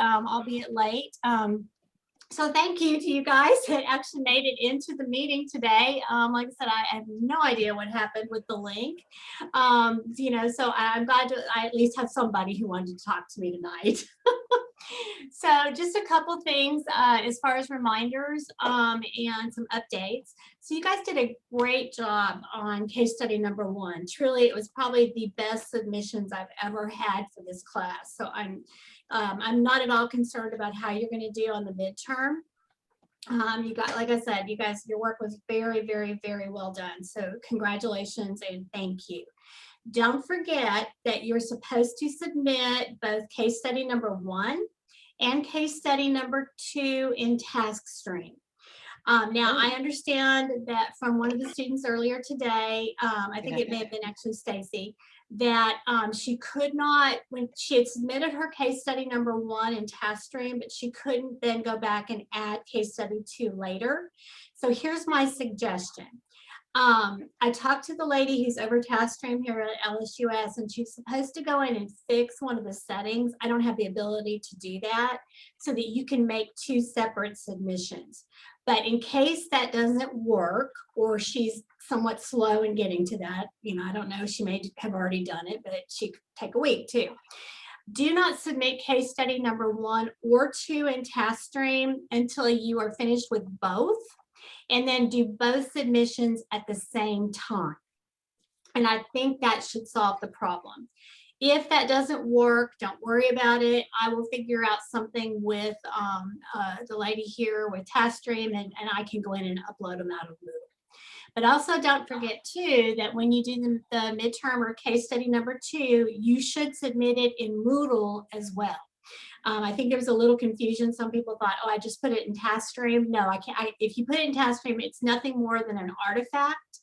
albeit late. So thank you to you guys that actually made it into the meeting today. Like I said, I have no idea what happened with the link. So I'm glad I at least have somebody who wanted to talk to me tonight. So just a couple things as far as reminders and some updates. So you guys did a great job on case study number 1. Truly, it was probably the best submissions I've ever had for this class. So I'm not at all concerned about how you're going to do on the midterm. You got, like I said, you guys, your work was very, very, very well done. So congratulations and thank you. Don't forget that you're supposed to submit both case study number 1 and case study number 2 in task stream. Now, I understand that from one of the students earlier today, I think it may have been actually Stacy, that she could not, when she had submitted her case study number 1 in task stream, but she couldn't then go back and add case study 2 later. So here's my suggestion. I talked to the lady who's over task stream here at LSUS, and she's supposed to go in and fix one of the settings. I don't have the ability to do that, so that you can make 2 separate submissions. But in case that doesn't work, or she's somewhat slow in getting to that, I don't know, she may have already done it, but she could take a week too. Do not submit case study number 1 or 2 in task stream until you are finished with both, and then do both submissions at the same time. And I think that should solve the problem. If that doesn't work, don't worry about it. I will figure out something with the lady here with TaskStream, and I can go in and upload them out of Moodle. But also don't forget too that when you do the midterm or case study number 2, you should submit it in Moodle as well. I think there was a little confusion. Some people thought, oh, I just put it in TaskStream. No, I can't. If you put it in TaskStream, it's nothing more than an artifact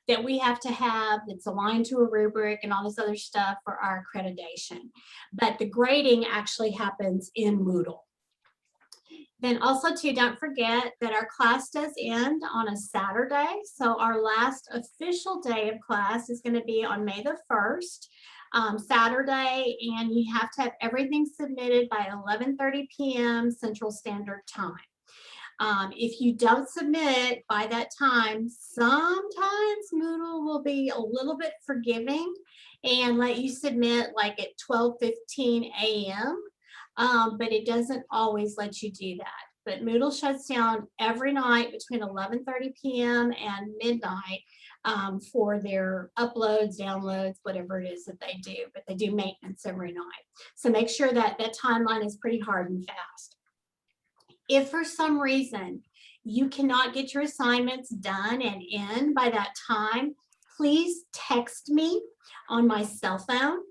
that we have to have that's aligned to a rubric and all this other stuff for our accreditation. But the grading actually happens in Moodle. Then also too, don't forget that our class does end on a Saturday. So our last official day of class is going to be on May the 1st. Saturday, and you have to have everything submitted by 11:30 p.m. Central Standard Time. If you don't submit by that time, sometimes Moodle will be a little bit forgiving and let you submit like at 12:15 a.m., but it doesn't always let you do that. But Moodle shuts down every night between 11:30 p.m. and midnight for their uploads, downloads, whatever it is that they do, but they do maintenance every night. So make sure that that timeline is pretty hard and fast. If for some reason you cannot get your assignments done and in by that time, please text me on my cell phone.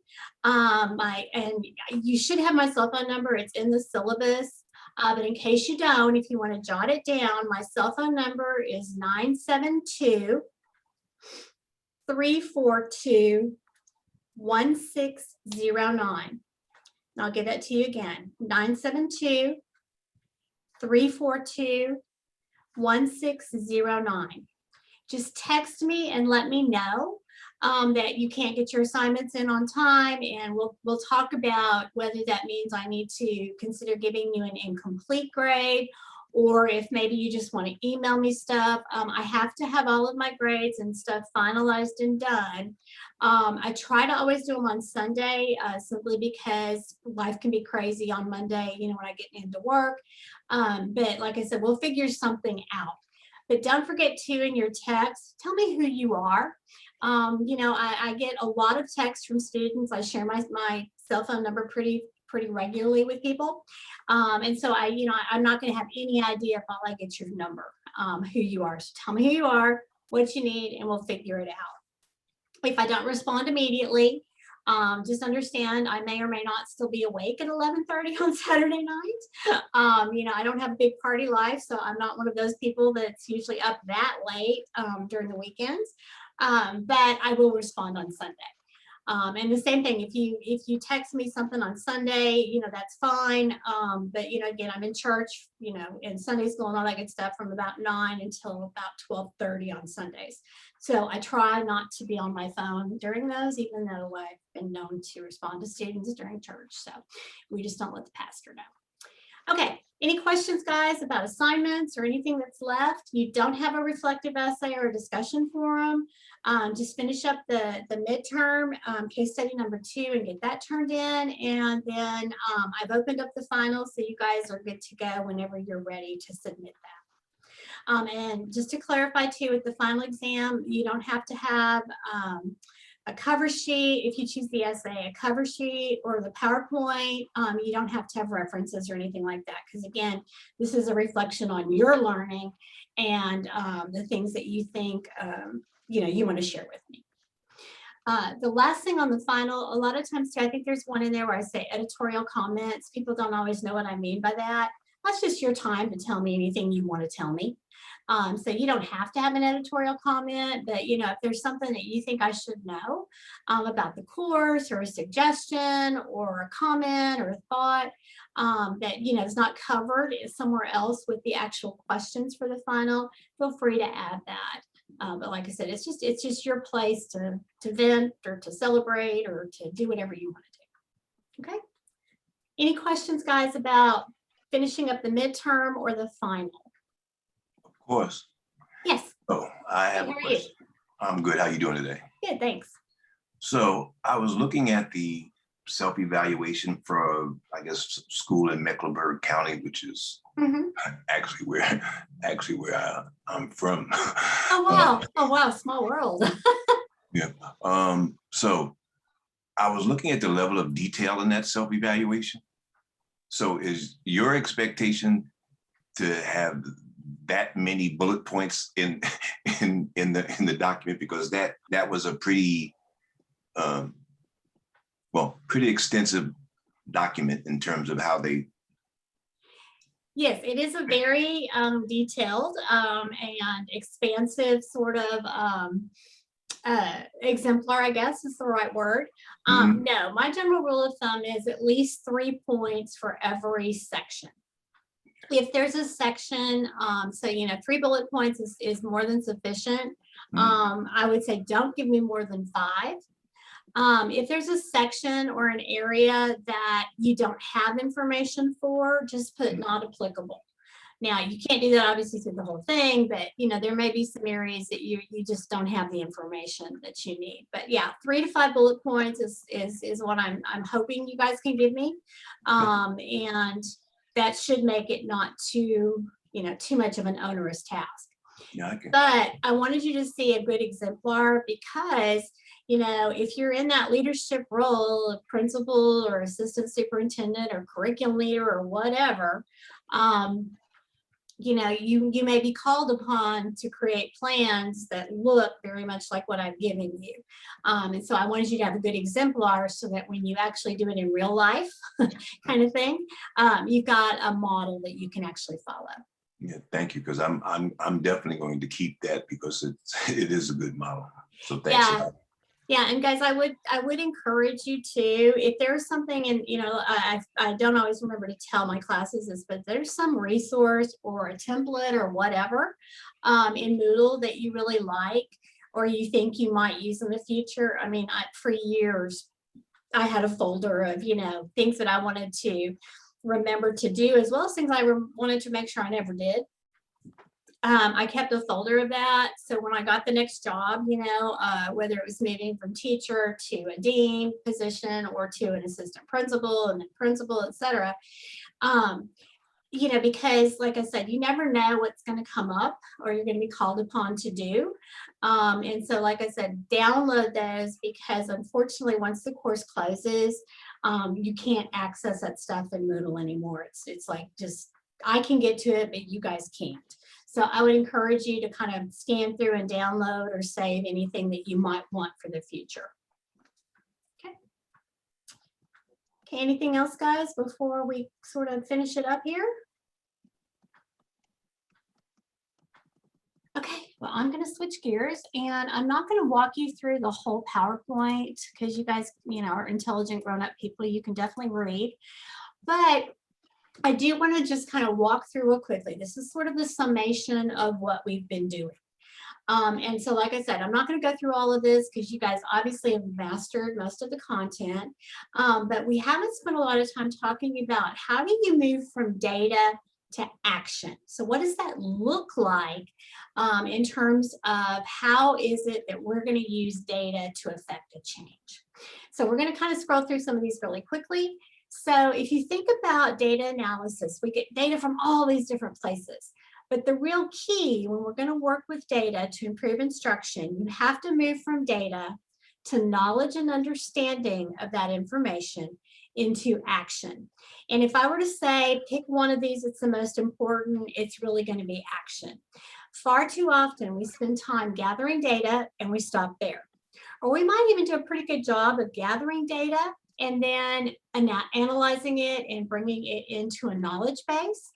And you should have my cell phone number. It's in the syllabus. But in case you don't, if you want to jot it down, my cell phone number is 972-342-1609. And I'll give that to you again, 972-342-1609. Just text me and let me know that you can't get your assignments in on time, and we'll talk about whether that means I need to consider giving you an incomplete grade, or if maybe you just want to email me stuff. I have to have all of my grades and stuff finalized and done. I try to always do them on Sunday, simply because life can be crazy on Monday, when I get into work. But like I said, we'll figure something out. But don't forget to, in your text, tell me who you are. I get a lot of texts from students. I share my cell phone number pretty regularly with people. And so I'm not going to have any idea if I get your number, who you are. So tell me who you are, what you need, and we'll figure it out. If I don't respond immediately, just understand I may or may not still be awake at 11:30 on Saturday night. I don't have a big party life, so I'm not one of those people that's usually up that late during the weekends. But I will respond on Sunday. And the same thing, if you text me something on Sunday, that's fine. But again, I'm in church, and Sunday school and all that good stuff from about 9 until about 12:30 on Sundays. So I try not to be on my phone during those, even though I've been known to respond to students during church. So we just don't let the pastor know. Okay, any questions, guys, about assignments or anything that's left? You don't have a reflective essay or a discussion forum. Just finish up the midterm case study number 2 and get that turned in. And then I've opened up the final, so you guys are good to go whenever you're ready to submit that. And just to clarify too, with the final exam, you don't have to have a cover sheet. If you choose the essay, a cover sheet or the PowerPoint, you don't have to have references or anything like that. Because again, this is a reflection on your learning and the things that you think you want to share with me. The last thing on the final, a lot of times too, I think there's one in there where I say editorial comments. People don't always know what I mean by that. That's just your time to tell me anything you want to tell me. So you don't have to have an editorial comment, but if there's something that you think I should know about the course, or a suggestion or a comment or a thought that is not covered somewhere else with the actual questions for the final, feel free to add that. But like I said, it's just your place to vent or to celebrate or to do whatever you want to do. Okay. Any questions, guys, about finishing up the midterm or the final? Of course. Yes. Oh, I have a question. I'm good. How you doing today? Good, thanks. So I was looking at the self-evaluation for, I guess, school in Mecklenburg County, which is actually where I'm from. Oh wow! Oh wow! Small world. Yeah. So I was looking at the level of detail in that self-evaluation. So is your expectation to have that many bullet points in the document? Because that was a pretty pretty extensive document in terms of how they. Yes, it is a very detailed and expansive sort of exemplar, I guess is the right word. No, my general rule of thumb is at least 3 points for every section. If there's a section, so 3 bullet points is more than sufficient. I would say don't give me more than 5. If there's a section or an area that you don't have information for, just put not applicable. Now, you can't do that obviously through the whole thing, but there may be some areas that you just don't have the information that you need. But yeah, 3 to 5 bullet points is what I'm hoping you guys can give me. And that should make it not too much of an onerous task. Yeah, but I wanted you to see a good exemplar because if you're in that leadership role of principal or assistant superintendent or curriculum leader or whatever, you may be called upon to create plans that look very much like what I've given you. And so I wanted you to have a good exemplar so that when you actually do it in real life kind of thing, you've got a model that you can actually follow. Yeah, thank you, because I'm definitely going to keep that because it is a good model. So thanks a lot. Yeah, and guys, I would encourage you to, if there's something, and I don't always remember to tell my classes this, but there's some resource or a template or whatever in Moodle that you really like or you think you might use in the future. I mean, for years, I had a folder of things that I wanted to remember to do, as well as things I wanted to make sure I never did. I kept a folder of that. So when I got the next job, whether it was moving from teacher to a dean position or to an assistant principal and then principal, et cetera, because like I said, you never know what's going to come up or you're going to be called upon to do. And so, like I said, download those because unfortunately, once the course closes, you can't access that stuff in Moodle anymore. It's like just, I can get to it, but you guys can't. So I would encourage you to kind of scan through and download or save anything that you might want for the future. Okay. Okay, anything else, guys, before we sort of finish it up here? Okay, well, I'm going to switch gears and I'm not going to walk you through the whole PowerPoint because you guys, are intelligent grown-up people. You can definitely read, but I do want to just kind of walk through real quickly. This is sort of the summation of what we've been doing. And so, like I said, I'm not going to go through all of this because you guys obviously have mastered most of the content, but we haven't spent a lot of time talking about how do you move from data to action. So what does that look like in terms of how is it that we're going to use data to affect a change? So we're going to kind of scroll through some of these really quickly. So if you think about data analysis, we get data from all these different places. But the real key when we're going to work with data to improve instruction, you have to move from data to knowledge and understanding of that information into action. And if I were to say, pick one of these, it's the most important, it's really going to be action. Far too often we spend time gathering data and we stop there. Or we might even do a pretty good job of gathering data and then analyzing it and bringing it into a knowledge base.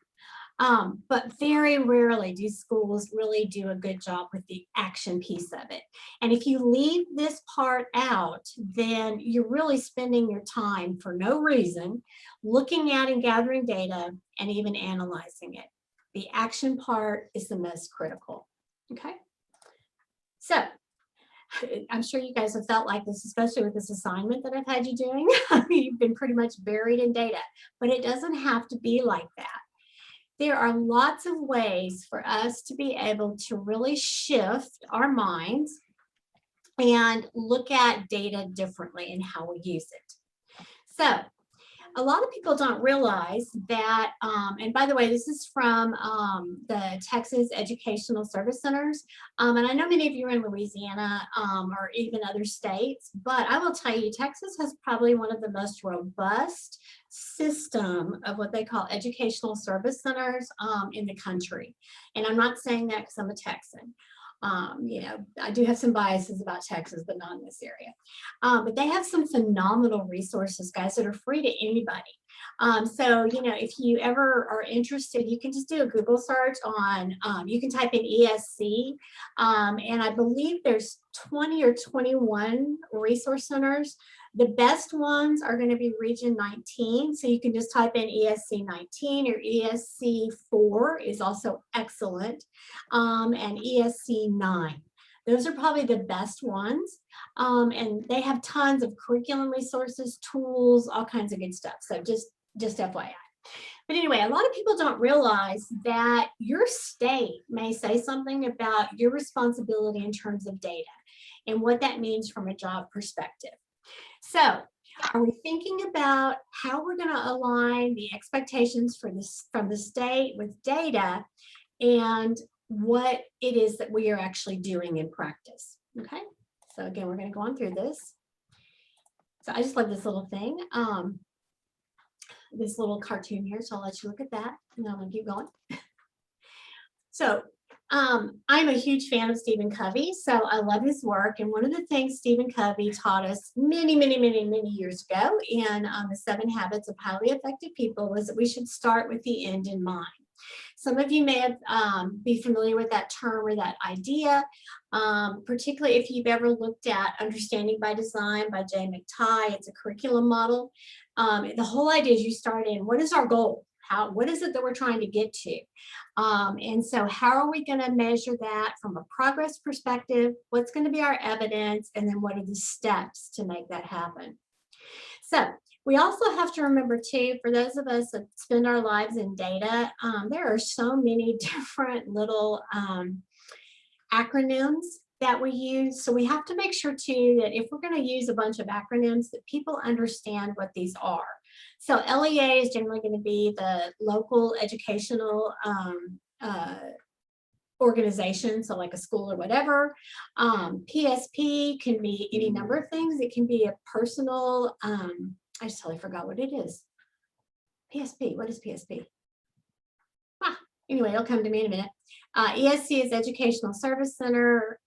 But very rarely do schools really do a good job with the action piece of it. And if you leave this part out, then you're really spending your time for no reason looking at and gathering data and even analyzing it. The action part is the most critical. Okay. So I'm sure you guys have felt like this, especially with this assignment that I've had you doing. I mean, you've been pretty much buried in data, but it doesn't have to be like that. There are lots of ways for us to be able to really shift our minds and look at data differently and how we use it. So a lot of people don't realize that, and by the way, this is from the Texas Educational Service Centers. And I know many of you are in Louisiana or even other states, but I will tell you, Texas has probably one of the most robust system of what they call educational service centers in the country. And I'm not saying that because I'm a Texan. You know, I do have some biases about Texas, but not in this area. But they have some phenomenal resources, guys, that are free to anybody. So, you know, if you ever are interested, you can just do a Google search on, you can type in ESC, and I believe there's 20 or 21 resource centers. The best ones are going to be region 19. So you can just type in ESC 19 or ESC 4 is also excellent. And ESC 9. Those are probably the best ones. And they have tons of curriculum resources, tools, all kinds of good stuff. So just FYI. But anyway, a lot of people don't realize that your state may say something about your responsibility in terms of data and what that means from a job perspective. So are we thinking about how we're going to align the expectations for this from the state with data and what it is that we are actually doing in practice? Okay, so again, we're going to go on through this. So I just love this little thing, this little cartoon here. So I'll let you look at that and then I'm going to keep going. So I'm a huge fan of Stephen Covey, so I love his work. And one of the things Stephen Covey taught us many years ago in the 7 Habits of Highly Effective People was that we should start with the end in mind. Some of you may have be familiar with that term or that idea, particularly if you've ever looked at Understanding by Design by Jay McTighe. It's a curriculum model. The whole idea is you start in, what is our goal? What is it that we're trying to get to? And so how are we going to measure that from a progress perspective? What's going to be our evidence? And then what are the steps to make that happen? So we also have to remember too, for those of us that spend our lives in data, there are so many different little acronyms that we use. So we have to make sure too that if we're going to use a bunch of acronyms that people understand what these are. So LEA is generally going to be the local educational organization, so like a school or whatever. PSP can be any number of things. It can be a personal, I just totally forgot what it is. PSP, what is PSP? Anyway, it'll come to me in a minute. ESC is Educational Service Center,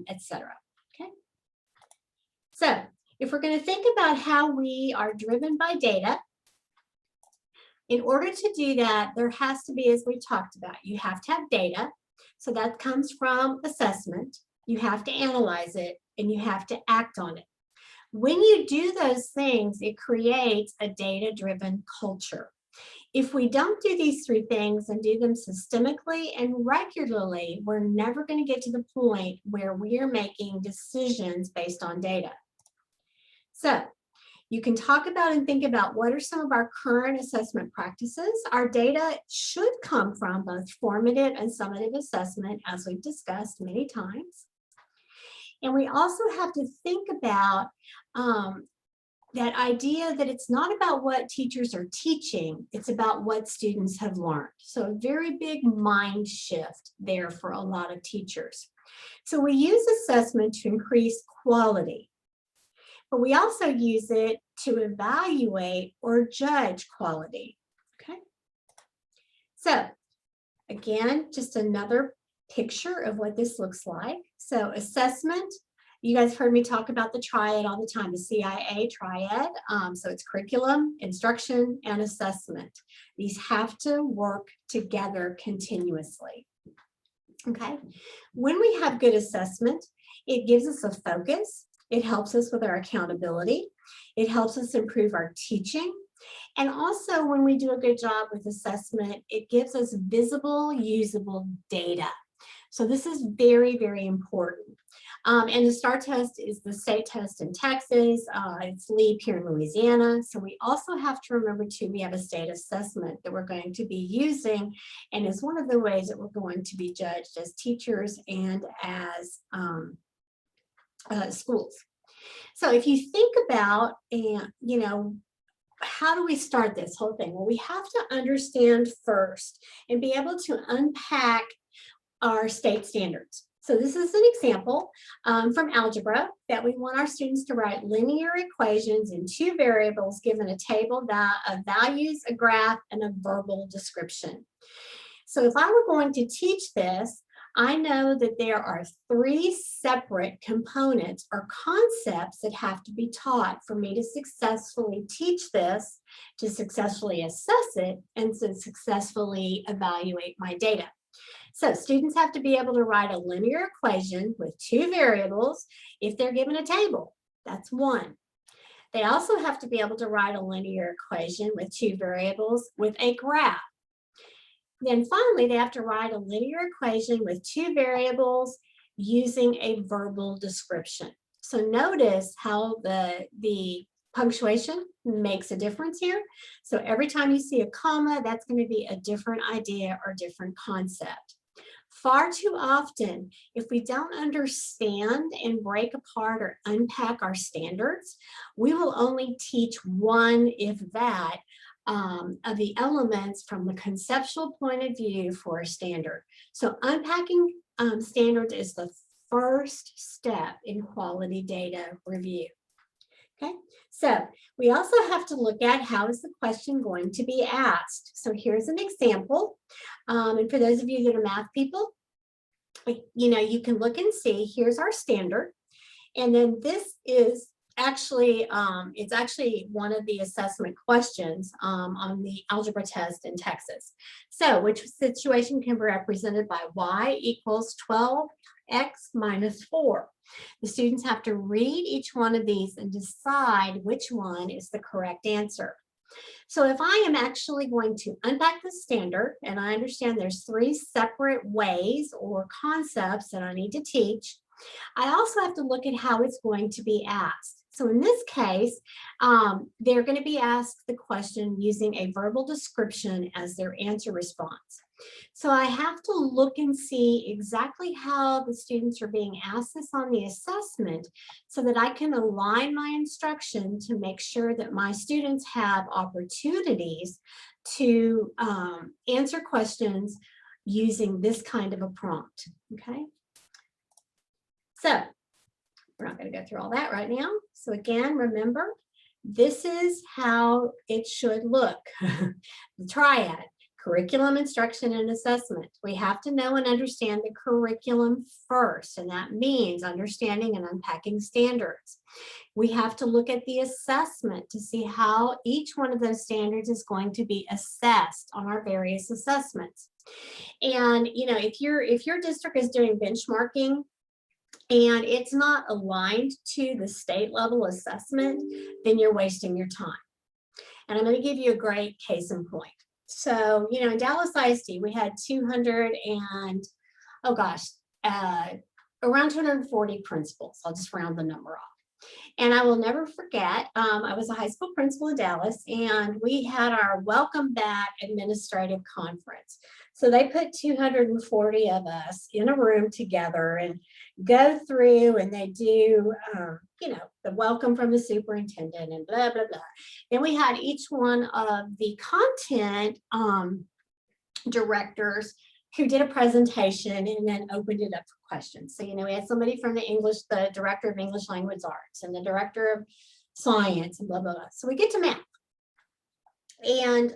etc. Okay. So if we're going to think about how we are driven by data, in order to do that, there has to be, as we talked about, you have to have data. So that comes from assessment. You have to analyze it and you have to act on it. When you do those things, it creates a data-driven culture. If we don't do these three things and do them systemically and regularly, we're never going to get to the point where we are making decisions based on data. So you can talk about and think about what are some of our current assessment practices. Our data should come from both formative and summative assessment, as we've discussed many times. And we also have to think about that idea that it's not about what teachers are teaching, it's about what students have learned. So a very big mind shift there for a lot of teachers. So we use assessment to increase quality, but we also use it to evaluate or judge quality, okay? So again, just another picture of what this looks like. So assessment, you guys heard me talk about the Triad all the time, the CIA Triad. So it's curriculum, instruction, and assessment. These have to work together continuously. Okay, when we have good assessment, it gives us a focus. It helps us with our accountability. It helps us improve our teaching. And also when we do a good job with assessment, it gives us visible, usable data. So this is very, very important. And the STAR test is the state test in Texas. It's LEAP here in Louisiana. So we also have to remember too, we have a state assessment that we're going to be using, and is one of the ways that we're going to be judged as teachers and as schools. So if you think about, how do we start this whole thing? Well, we have to understand first and be able to unpack our state standards. So this is an example from algebra that we want our students to write linear equations in two variables given a table of values, a graph, and a verbal description. So if I were going to teach this, I know that there are three separate components or concepts that have to be taught for me to successfully teach this, to successfully assess it, and to successfully evaluate my data. So students have to be able to write a linear equation with two variables if they're given a table. That's one. They also have to be able to write a linear equation with two variables with a graph. Then finally, they have to write a linear equation with two variables using a verbal description. So notice how the punctuation makes a difference here. So every time you see a comma, that's going to be a different idea or different concept. Far too often, if we don't understand and break apart or unpack our standards, we will only teach one, if that, of the elements from the conceptual point of view for a standard. So unpacking standards is the first step in quality data review. Okay, so we also have to look at how is the question going to be asked. So here's an example. And for those of you that are math people, you can look and see, here's our standard. And then this is actually, it's actually one of the assessment questions on the algebra test in Texas. So which situation can be represented by y equals 12x minus 4. The students have to read each one of these and decide which one is the correct answer. So if I am actually going to unpack the standard, and I understand there's three separate ways or concepts that I need to teach, I also have to look at how it's going to be asked. So in this case, they're going to be asked the question using a verbal description as their answer response. So I have to look and see exactly how the students are being asked this on the assessment so that I can align my instruction to make sure that my students have opportunities to answer questions using this kind of a prompt, okay? So we're not going to go through all that right now. So again, remember, this is how it should look. The triad, curriculum, instruction, and assessment. We have to know and understand the curriculum first, and that means understanding and unpacking standards. We have to look at the assessment to see how each one of those standards is going to be assessed on our various assessments. And if your district is doing benchmarking, and it's not aligned to the state level assessment, then you're wasting your time. And I'm going to give you a great case in point. So, you know, in Dallas ISD, we had 200 and, oh gosh, around 240 principals. I'll just round the number off. And I will never forget, I was a high school principal in Dallas, and we had our welcome back administrative conference. So they put 240 of us in a room together and go through, and they do, you know, the welcome from the superintendent and blah, blah, blah. Then we had each one of the content directors who did a presentation and then opened it up for questions. So, you know, we had somebody from the director of English Language Arts and the director of science and blah, blah, blah. So we get to math. And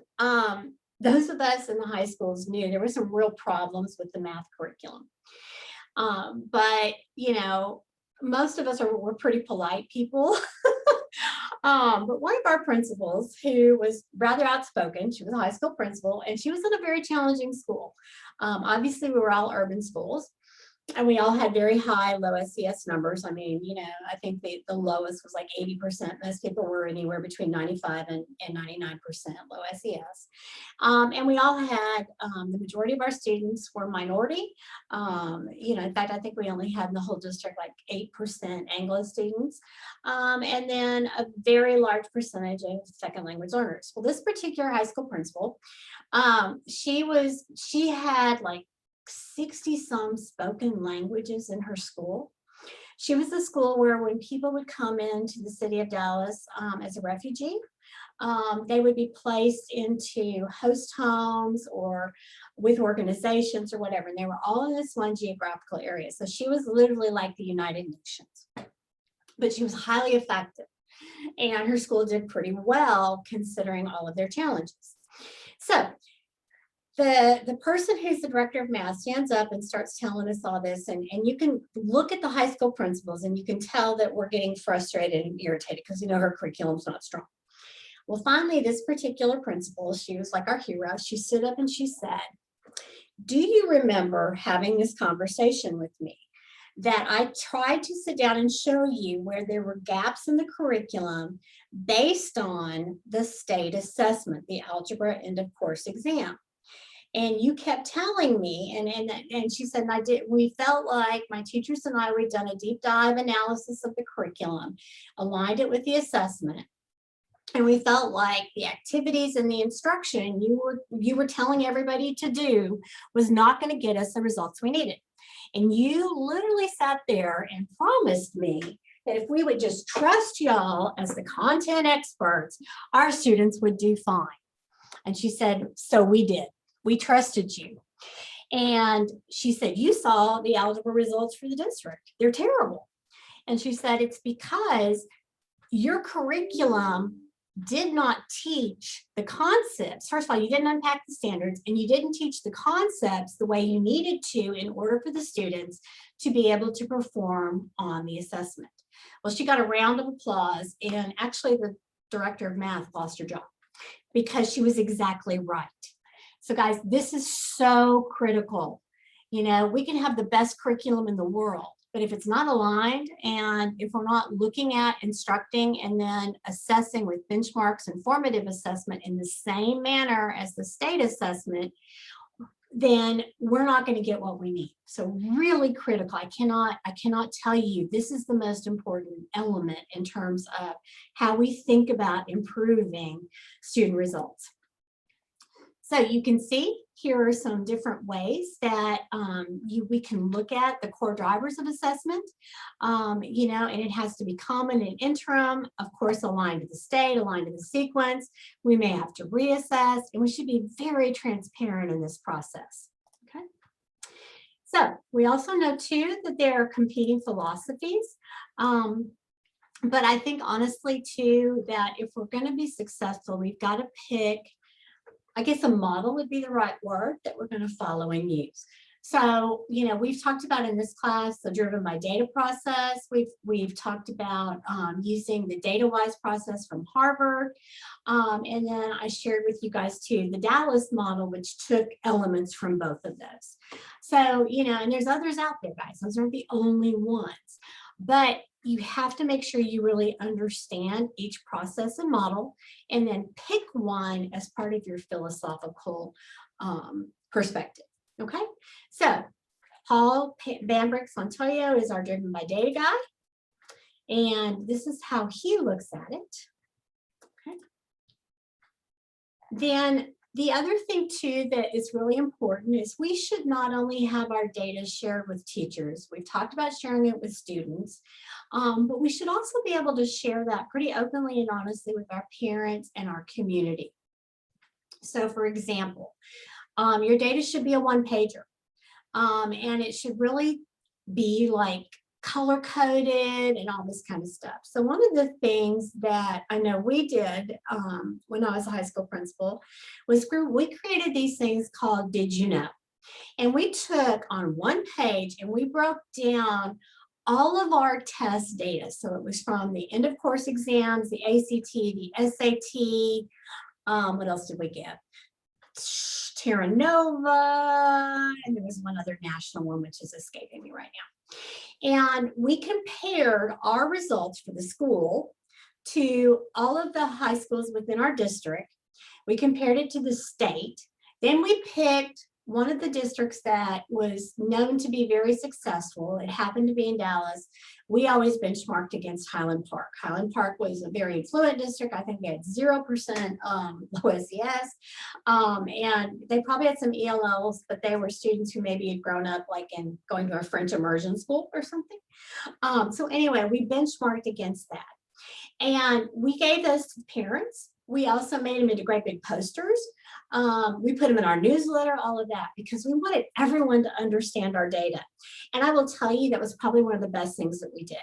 those of us in the high schools knew there were some real problems with the math curriculum. But, you know, most of us were pretty polite people. But one of our principals, who was rather outspoken, she was a high school principal, and she was in a very challenging school. Obviously, we were all urban schools, and we all had very high low SES numbers. I mean, you know, I think the lowest was like 80%. Most people were anywhere between 95 and 99% low SES. And we all had, the majority of our students were minority. You know, in fact, I think we only had in the whole district like 8% Anglo students. And then a very large percentage of second language learners. Well, this particular high school principal, she had like 60 some spoken languages in her school. She was the school where when people would come into the city of Dallas as a refugee, they would be placed into host homes or with organizations or whatever. And they were all in this one geographical area. So she was literally like the United Nations, but she was highly effective. And her school did pretty well considering all of their challenges. So the person who's the director of math stands up and starts telling us all this, and you can look at the high school principals and you can tell that we're getting frustrated and irritated because, you know, her curriculum's not strong. Well, finally, this particular principal, she was like our hero. She stood up and she said, "Do you remember having this conversation with me? That I tried to sit down and show you where there were gaps in the curriculum based on the state assessment, the algebra end of course exam. And you kept telling me," and she said, we felt like my teachers and I, we'd done a deep dive analysis of the curriculum, aligned it with the assessment. And we felt like the activities and the instruction you were telling everybody to do was not going to get us the results we needed. And you literally sat there and promised me that if we would just trust y'all as the content experts, our students would do fine. And she said, so we did. We trusted you. And she said, you saw the algebra results for the district. They're terrible. And she said, it's because your curriculum did not teach the concepts. First of all, you didn't unpack the standards, and you didn't teach the concepts the way you needed to in order for the students to be able to perform on the assessment. Well, she got a round of applause, and actually the director of math lost her job because she was exactly right. So guys, this is so critical. You know, we can have the best curriculum in the world, but if it's not aligned and if we're not looking at instructing and then assessing with benchmarks and formative assessment in the same manner as the state assessment, then we're not going to get what we need. So really critical. I cannot tell you, this is the most important element in terms of how we think about improving student results. So you can see here are some different ways that we can look at the core drivers of assessment, you know, and it has to be common and interim, of course, aligned to the state, aligned to the sequence. We may have to reassess, and we should be very transparent in this process. Okay. So we also know too that there are competing philosophies. But I think honestly too, that if we're going to be successful, we've got to pick, I guess a model would be the right word, that we're going to follow and use. So, you know, we've talked about in this class the driven by data process. We've talked about using the data-wise process from Harvard. And then I shared with you guys too, the Dallas model, which took elements from both of those. So, you know, and there's others out there, guys. Those aren't the only ones. But you have to make sure you really understand each process and model, and then pick one as part of your philosophical perspective. Okay, so Paul Van Brix-Montoya is our driven by data guy, and this is how he looks at it. Okay. Then the other thing too that is really important is we should not only have our data shared with teachers. We've talked about sharing it with students, but we should also be able to share that pretty openly and honestly with our parents and our community. So for example, your data should be a one-pager, and it should really be like color coded and all this kind of stuff. So one of the things that I know we did when I was a high school principal was we created these things called Did You Know? And we took on one page and we broke down all of our test data. So it was from the end of course exams, the ACT, the SAT, what else did we get? Terra Nova, and there was one other national one which is escaping me right now. And we compared our results for the school to all of the high schools within our district. We compared it to the state. Then we picked one of the districts that was known to be very successful. It happened to be in Dallas. We always benchmarked against Highland Park. Highland Park was a very affluent district. I think they had 0% low SES. And they probably had some ELLs, but they were students who maybe had grown up like in going to a French immersion school or something. So anyway, we benchmarked against that. And we gave those to parents. We also made them into great big posters. We put them in our newsletter, all of that, because we wanted everyone to understand our data. And I will tell you, that was probably one of the best things that we did.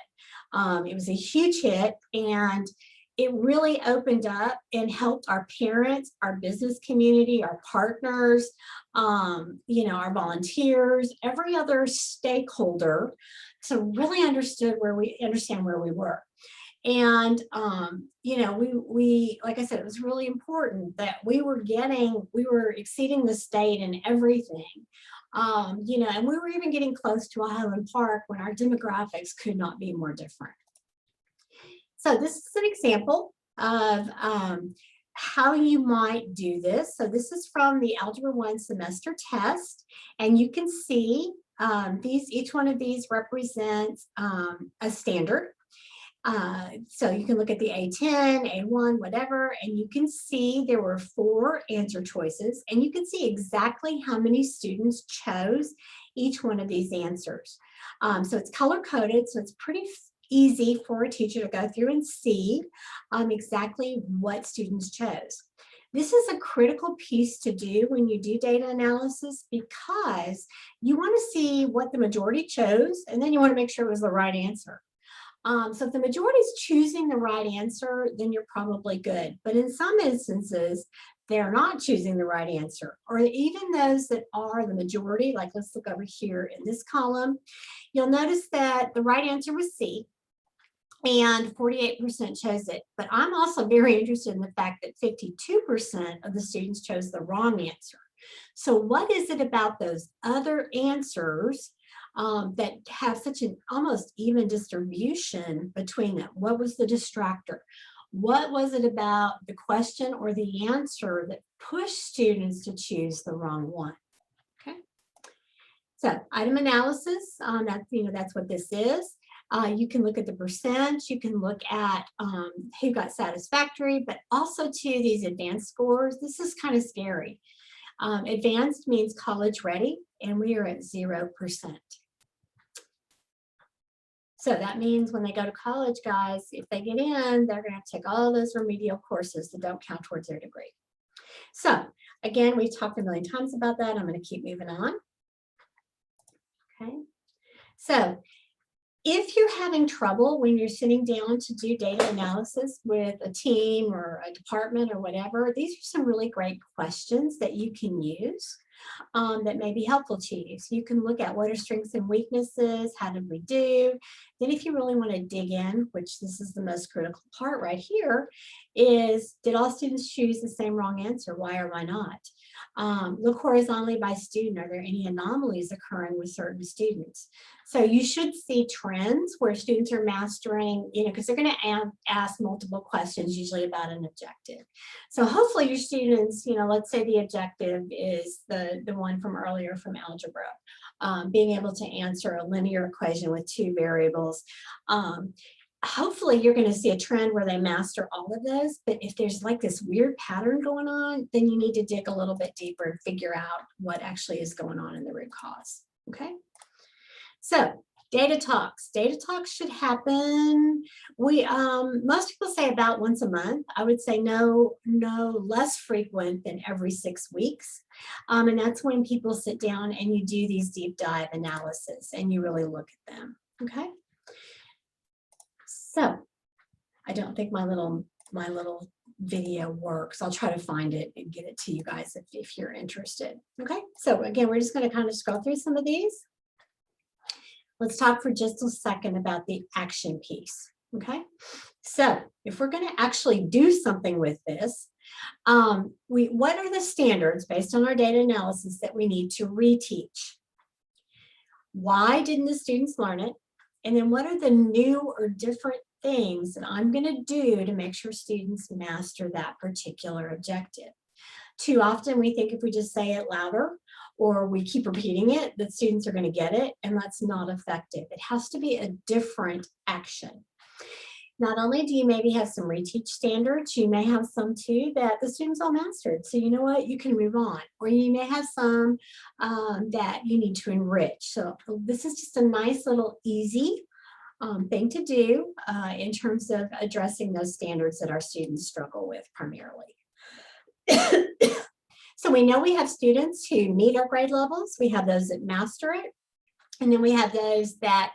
It was a huge hit, and it really opened up and helped our parents, our business community, our partners, you know, our volunteers, every other stakeholder to really understand where we were. And, you know, we, like I said, it was really important that we were exceeding the state in everything, you know, and we were even getting close to a Highland Park when our demographics could not be more different. So this is an example of how you might do this. So this is from the Algebra 1 semester test, and you can see each one of these represents a standard. So you can look at the A10, A1, whatever, and you can see there were 4 answer choices, and you can see exactly how many students chose each one of these answers. So it's color coded, so it's pretty easy for a teacher to go through and see exactly what students chose. This is a critical piece to do when you do data analysis, because you want to see what the majority chose, and then you want to make sure it was the right answer. So if the majority is choosing the right answer, then you're probably good. But in some instances, they're not choosing the right answer, or even those that are the majority, like let's look over here in this column, you'll notice that the right answer was C, and 48% chose it. But I'm also very interested in the fact that 52% of the students chose the wrong answer. So what is it about those other answers that have such an almost even distribution between them? What was the distractor? What was it about the question or the answer that pushed students to choose the wrong one? Okay. So item analysis, that's what this is. You can look at the percent, you can look at who got satisfactory, but also to these advanced scores. This is kind of scary. Advanced means college ready, and we are at 0%. So that means when they go to college, guys, if they get in, they're gonna have to take all those remedial courses that don't count towards their degree. So again, we've talked a million times about that. I'm gonna keep moving on. Okay, so if you're having trouble when you're sitting down to do data analysis with a team or a department or whatever, these are some really great questions that you can use that may be helpful to you. So you can look at what are strengths and weaknesses, how did we do? Then if you really want to dig in, which this is the most critical part right here, is did all students choose the same wrong answer? Why or why not? Look horizontally by student. Are there any anomalies occurring with certain students? So you should see trends where students are mastering, because they're going to ask multiple questions, usually about an objective. So hopefully your students, let's say the objective is the one from earlier from algebra, being able to answer a linear equation with two variables. Hopefully you're going to see a trend where they master all of those, but if there's like this weird pattern going on, then you need to dig a little bit deeper and figure out what actually is going on in the root cause. Okay. So data talks should happen. Most people say about once a month. I would say no less frequent than every 6 weeks. And that's when people sit down and you do these deep dive analysis and you really look at them. Okay. So I don't think my little video works. I'll try to find it and get it to you guys if you're interested. Okay, so again, we're just going to kind of scroll through some of these. Let's talk for just a second about the action piece. Okay, so if we're going to actually do something with this, what are the standards based on our data analysis that we need to reteach? Why didn't the students learn it? And then what are the new or different things that I'm going to do to make sure students master that particular objective? Too often we think if we just say it louder or we keep repeating it, that students are going to get it, and that's not effective. It has to be a different action. Not only do you maybe have some reteach standards, you may have some too that the students all mastered. So you know what, you can move on. Or you may have some that you need to enrich. So this is just a nice little easy thing to do in terms of addressing those standards that our students struggle with primarily. So we know we have students who meet our grade levels. We have those that master it. And then we have those that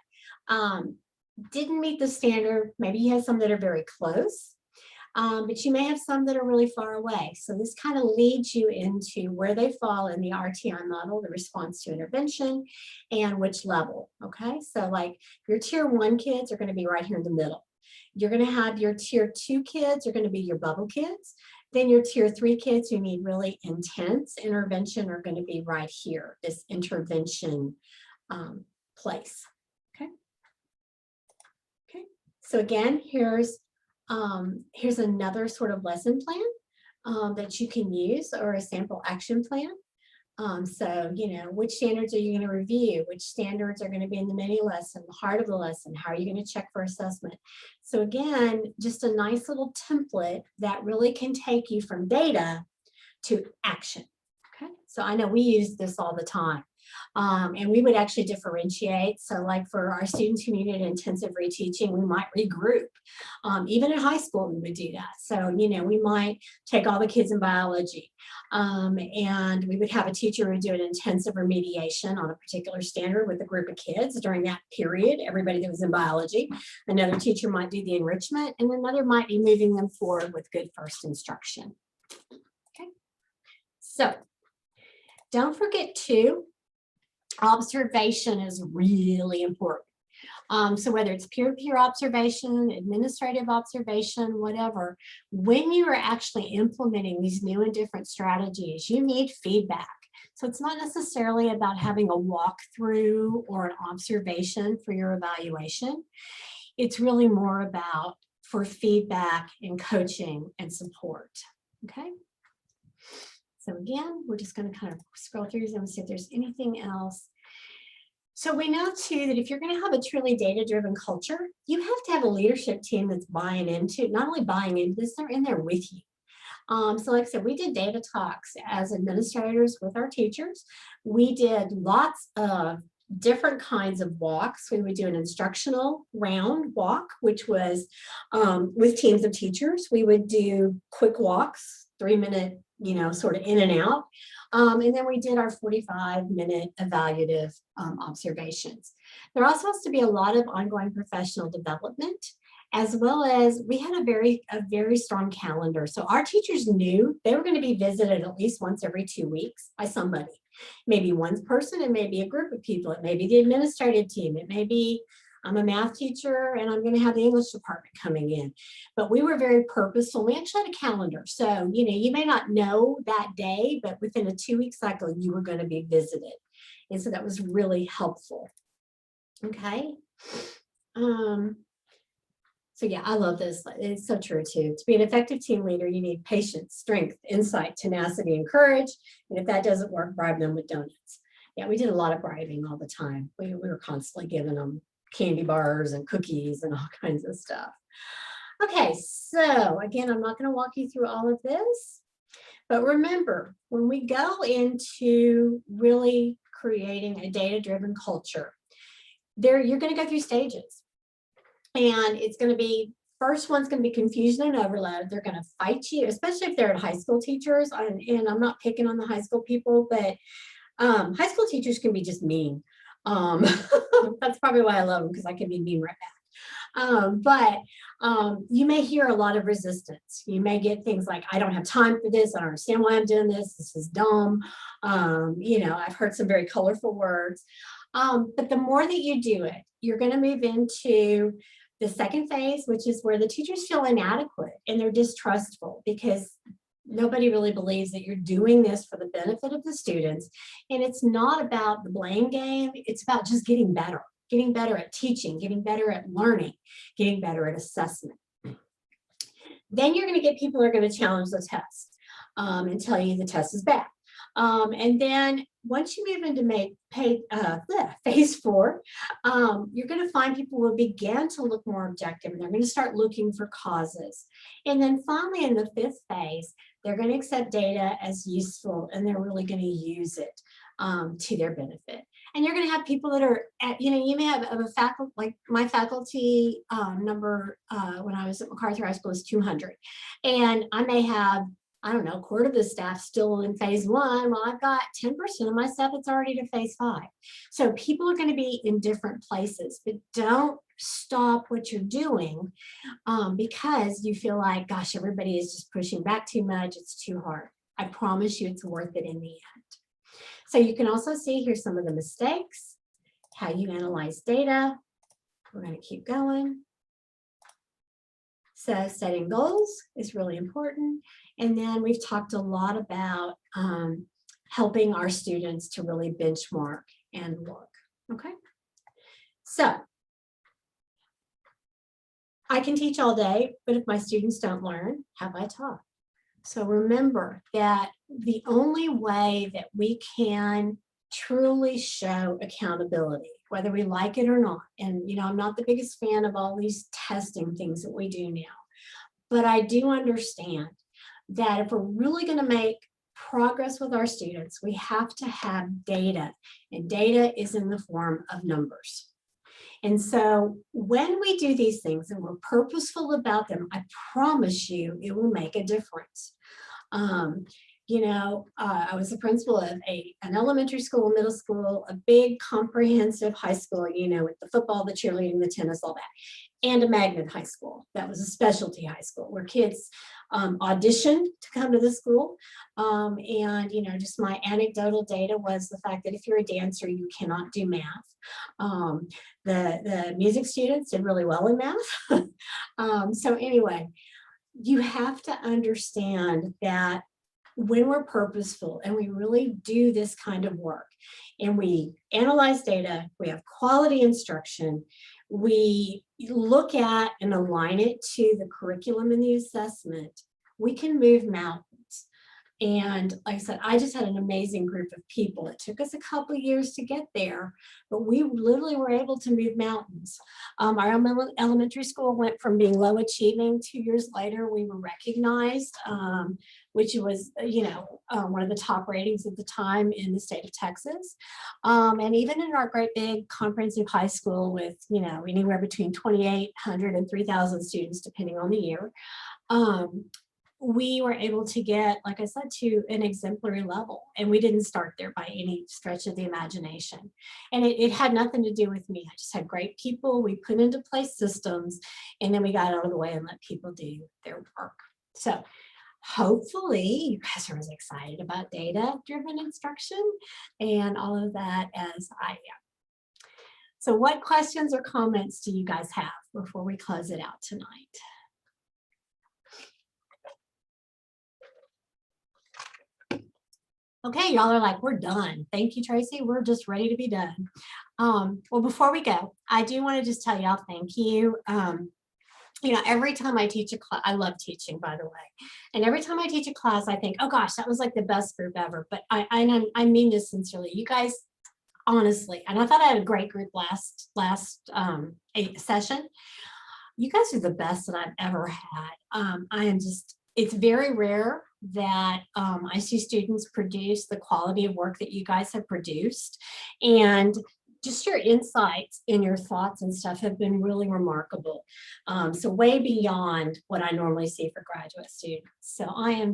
didn't meet the standard. Maybe you have some that are very close, but you may have some that are really far away. So this kind of leads you into where they fall in the RTI model, the response to intervention, and which level. Okay, so like your tier 1 kids are going to be right here in the middle. You're going to have your tier 2 kids are going to be your bubble kids. Then your tier 3 kids who need really intense intervention are going to be right here, this intervention place. So again, here's another sort of lesson plan that you can use, or a sample action plan. So, which standards are you going to review? Which standards are going to be in the mini lesson, the heart of the lesson? How are you going to check for assessment? So again, just a nice little template that really can take you from data to action. Okay, so I know we use this all the time. And we would actually differentiate. So like for our students who needed intensive reteaching, we might regroup. Even in high school, we would do that. So, we might take all the kids in biology and we would have a teacher who would do an intensive remediation on a particular standard with a group of kids during that period, everybody that was in biology. Another teacher might do the enrichment, and another might be moving them forward with good first instruction. Okay, so don't forget to observation is really important. So whether it's peer-to-peer observation, administrative observation, whatever, when you are actually implementing these new and different strategies, you need feedback. So it's not necessarily about having a walkthrough or an observation for your evaluation. It's really more about for feedback and coaching and support. Okay. So again, we're just going to kind of scroll through and see if there's anything else. So we know too that if you're going to have a truly data-driven culture, you have to have a leadership team that's buying into, not only buying into this, they're in there with you. So like I said, we did data talks as administrators with our teachers. We did lots of different kinds of walks. We would do an instructional round walk, which was with teams of teachers. We would do quick walks, 3-minute, sort of in and out. And then we did our 45-minute evaluative observations. There also has to be a lot of ongoing professional development, as well as we had a very strong calendar. So our teachers knew they were going to be visited at least once every 2 weeks by somebody. Maybe one person, it may be a group of people, it may be the administrative team, it may be I'm a math teacher and I'm going to have the English department coming in. But we were very purposeful. We actually had a calendar. So, you may not know that day, but within a 2-week cycle, you were going to be visited. And so that was really helpful. Okay. So yeah, I love this. It's so true too. To be an effective team leader, you need patience, strength, insight, tenacity, and courage. And if that doesn't work, bribe them with donuts. Yeah, we did a lot of bribing all the time. We were constantly giving them candy bars and cookies and all kinds of stuff. Okay, so again, I'm not going to walk you through all of this, but remember, when we go into really creating a data-driven culture, you're going to go through stages. And it's going to be, first one's going to be confusion and overload. They're going to fight you, especially if they're high school teachers. And I'm not picking on the high school people, but high school teachers can be just mean. That's probably why I love them, because I can be mean right back. But you may hear a lot of resistance. You may get things like, I don't have time for this. I don't understand why I'm doing this. This is dumb. I've heard some very colorful words. But the more that you do it, you're going to move into the second phase, which is where the teachers feel inadequate and they're distrustful because nobody really believes that you're doing this for the benefit of the students. And it's not about the blame game. It's about just getting better at teaching, getting better at learning, getting better at assessment. Then you're going to get people who are going to challenge the test and tell you the test is bad. And then once you move into phase 4, you're going to find people will begin to look more objective and they're going to start looking for causes. And then finally, in the 5th phase, they're going to accept data as useful and they're really going to use it to their benefit. And you're going to have people that are at, you may have a faculty, like my faculty number when I was at MacArthur High School is 200. And I may have, I don't know, a quarter of the staff still in phase 1. Well, I've got 10% of my staff that's already to phase 5. So people are going to be in different places, but don't stop what you're doing because you feel like, gosh, everybody is just pushing back too much. It's too hard. I promise you it's worth it in the end. So you can also see here some of the mistakes, how you analyze data. We're going to keep going. So setting goals is really important. And then we've talked a lot about helping our students to really benchmark and look. Okay. So I can teach all day, but if my students don't learn, have I taught? So remember that the only way that we can truly show accountability, whether we like it or not, and I'm not the biggest fan of all these testing things that we do now, but I do understand that if we're really going to make progress with our students, we have to have data, and data is in the form of numbers. And so when we do these things and we're purposeful about them, I promise you it will make a difference. I was the principal of an elementary school, middle school, a big comprehensive high school, with the football, the cheerleading, the tennis, all that, and a magnet high school. That was a specialty high school where kids auditioned to come to the school. Just my anecdotal data was the fact that if you're a dancer, you cannot do math. The music students did really well in math. So anyway, you have to understand that when we're purposeful and we really do this kind of work and we analyze data, we have quality instruction, we look at and align it to the curriculum and the assessment, we can move mountains. And like I said, I just had an amazing group of people. It took us a couple of years to get there, but we literally were able to move mountains. Our elementary school went from being low achieving. 2 years later, we were recognized, which was, one of the top ratings at the time in the state of Texas. And even in our great big comprehensive high school with, anywhere between 2,800 and 3,000 students, depending on the year, we were able to get, like I said, to an exemplary level. And we didn't start there by any stretch of the imagination. And it had nothing to do with me. I just had great people. We put into place systems, and then we got out of the way and let people do their work. So hopefully you guys are as excited about data-driven instruction and all of that as I am. So what questions or comments do you guys have before we close it out tonight? Okay, y'all are like, we're done. Thank you, Tracy. We're just ready to be done. Well, before we go, I do want to just tell y'all thank you. You know, every time I teach a class, I love teaching, by the way. And every time I teach a class, I think, oh gosh, that was like the best group ever. But I mean this sincerely. You guys, honestly, and I thought I had a great group last session. You guys are the best that I've ever had. I am just, it's very rare that I see students produce the quality of work that you guys have produced. And just your insights and your thoughts and stuff have been really remarkable. So way beyond what I normally see for graduate students. So I'm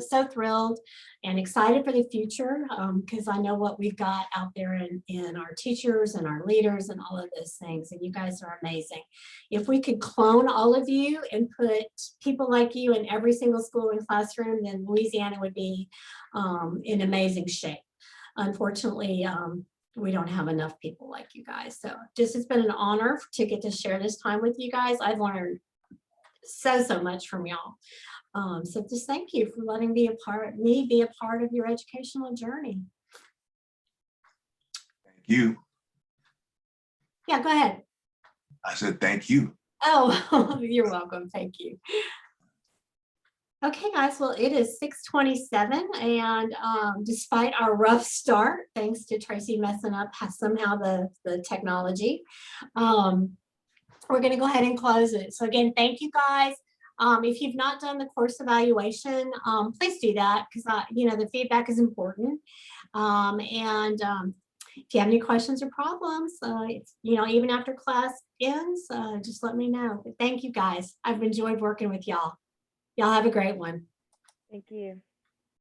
so thrilled and excited for the future because I know what we've got out there in our teachers and our leaders and all of those things. And you guys are amazing. If we could clone all of you and put people like you in every single school and classroom, then Louisiana would be in amazing shape. Unfortunately, we don't have enough people like you guys. So just, it's been an honor to get to share this time with you guys. I've learned so much from y'all. So just thank you for letting me be a part of your educational journey. Thank you. Yeah, go ahead. I said, thank you. Oh, you're welcome. Thank you. Okay, guys, well, it is 6:27, and despite our rough start, thanks to Tracy messing up somehow the technology, we're going to go ahead and close it. So again, thank you guys. If you've not done the course evaluation, please do that because you know, the feedback is important. If you have any questions or problems, you know, even after class ends, just let me know. But thank you guys. I've enjoyed working with y'all. Y'all have a great one. Thank you.